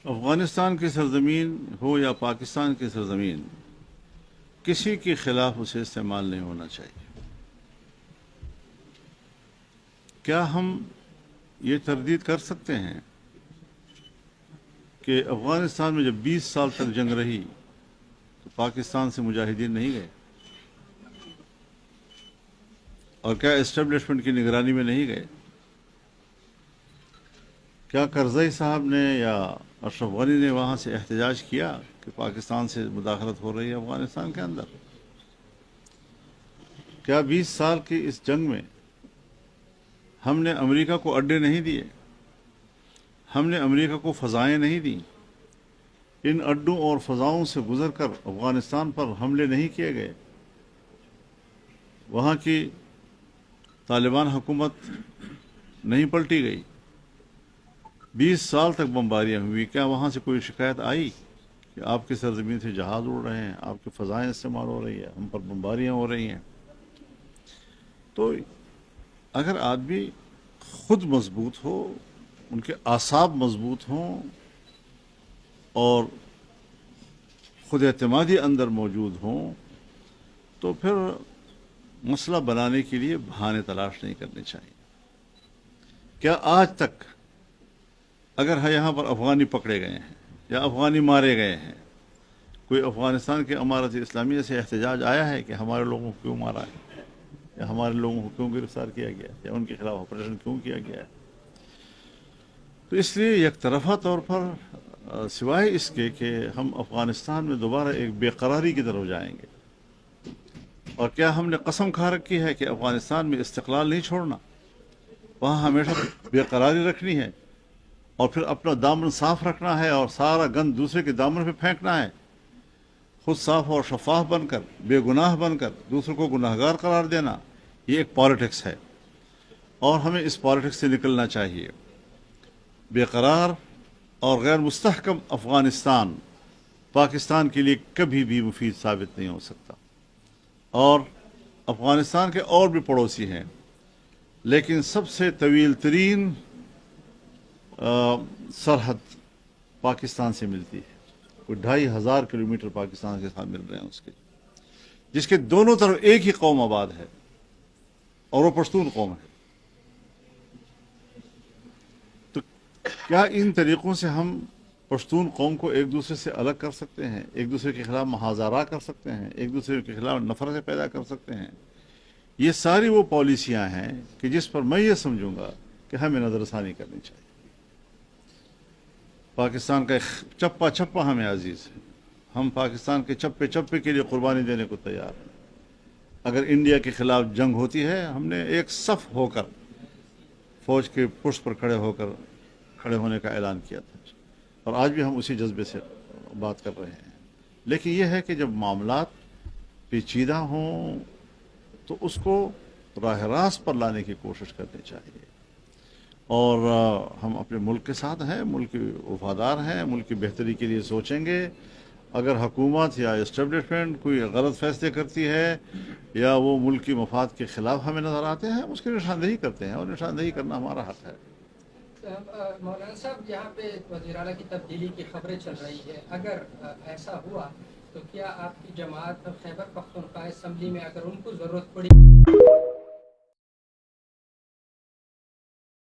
افغانستان کی سرزمین ہو یا پاکستان کی سرزمین، کسی کے خلاف اسے استعمال نہیں ہونا چاہیے۔ کیا ہم یہ تردید کر سکتے ہیں کہ افغانستان میں جب 20 سال تک جنگ رہی تو پاکستان سے مجاہدین نہیں گئے؟ اور کیا اسٹیبلشمنٹ کی نگرانی میں نہیں گئے؟ کیا کرزئی صاحب نے یا اشرف غنی نے وہاں سے احتجاج کیا کہ پاکستان سے مداخلت ہو رہی ہے افغانستان کے اندر؟ کیا 20 سال کی اس جنگ میں ہم نے امریکہ کو اڈے نہیں دیے؟ ہم نے امریکہ کو فضائیں نہیں دیں؟ ان اڈوں اور فضاؤں سے گزر کر افغانستان پر حملے نہیں کیے گئے؟ وہاں کی طالبان حکومت نہیں پلٹی گئی؟ 20 سال تک بمباریاں ہوئی، کیا وہاں سے کوئی شکایت آئی کہ آپ کی سرزمین سے جہاز اڑ رہے ہیں، آپ کی فضائیں استعمال ہو رہی ہے، ہم پر بمباریاں ہو رہی ہیں؟ تو اگر آدمی خود مضبوط ہو، ان کے اعصاب مضبوط ہوں اور خود اعتمادی اندر موجود ہوں تو پھر مسئلہ بنانے کے لیے بہانے تلاش نہیں کرنے چاہیے۔ کیا آج تک اگر یہاں پر افغانی پکڑے گئے ہیں یا افغانی مارے گئے ہیں، کوئی افغانستان کے امارت اسلامیہ سے احتجاج آیا ہے کہ ہمارے لوگوں کو کیوں مارا ہے، یا ہمارے لوگوں کو کیوں گرفتار کیا گیا ہے، یا ان کے خلاف آپریشن کیوں کیا گیا ہے؟ تو اس لیے یک طرفہ طور پر سوائے اس کے کہ ہم افغانستان میں دوبارہ ایک بے قراری کی طرف جائیں گے، اور کیا ہم نے قسم کھا رکھی ہے کہ افغانستان میں استقلال نہیں چھوڑنا، وہاں ہمیشہ بے قراری رکھنی ہے اور پھر اپنا دامن صاف رکھنا ہے اور سارا گند دوسرے کے دامن پہ پھینکنا ہے، خود صاف اور شفاف بن کر، بے گناہ بن کر دوسروں کو گناہگار قرار دینا، یہ ایک پالیٹکس ہے اور ہمیں اس پالیٹکس سے نکلنا چاہیے۔ بے قرار اور غیر مستحکم افغانستان پاکستان کے لیے کبھی بھی مفید ثابت نہیں ہو سکتا، اور افغانستان کے اور بھی پڑوسی ہیں، لیکن سب سے طویل ترین سرحد پاکستان سے ملتی ہے، کوئی 2500 کلومیٹر پاکستان کے ساتھ مل رہے ہیں اس کے، جس کے دونوں طرف ایک ہی قوم آباد ہے اور وہ پشتون قوم ہے۔ تو کیا ان طریقوں سے ہم پشتون قوم کو ایک دوسرے سے الگ کر سکتے ہیں، ایک دوسرے کے خلاف محاذرہ کر سکتے ہیں، ایک دوسرے کے خلاف نفرتیں پیدا کر سکتے ہیں؟ یہ ساری وہ پالیسیاں ہیں کہ جس پر میں یہ سمجھوں گا کہ ہمیں نظر ثانی کرنی چاہیے۔ پاکستان کا چپا چپا ہمیں عزیز ہے، ہم پاکستان کے چپے چپے کے لیے قربانی دینے کو تیار ہیں۔ اگر انڈیا کے خلاف جنگ ہوتی ہے، ہم نے ایک صف ہو کر فوج کے پشت پر کھڑے ہونے کا اعلان کیا تھا، اور آج بھی ہم اسی جذبے سے بات کر رہے ہیں۔ لیکن یہ ہے کہ جب معاملات پیچیدہ ہوں تو اس کو راہ راست پر لانے کی کوشش کرنی چاہیے، اور ہم اپنے ملک کے ساتھ ہیں، ملک کے وفادار ہیں، ملک کی بہتری کے لیے سوچیں گے۔ اگر حکومت یا اسٹیبلشمنٹ کوئی غلط فیصلے کرتی ہے یا وہ ملک کی مفاد کے خلاف ہمیں نظر آتے ہیں، ہم اس کی نشاندہی کرتے ہیں، اور نشاندہی کرنا ہمارا حق ہے۔ مولانا صاحب، یہاں پہ وزیر اعلیٰ کی تبدیلی کی خبریں چل رہی ہے، اگر ایسا ہوا تو کیا آپ کی جماعت خیبر پختونخوا اسمبلی میں اگر ان کو ضرورت پڑی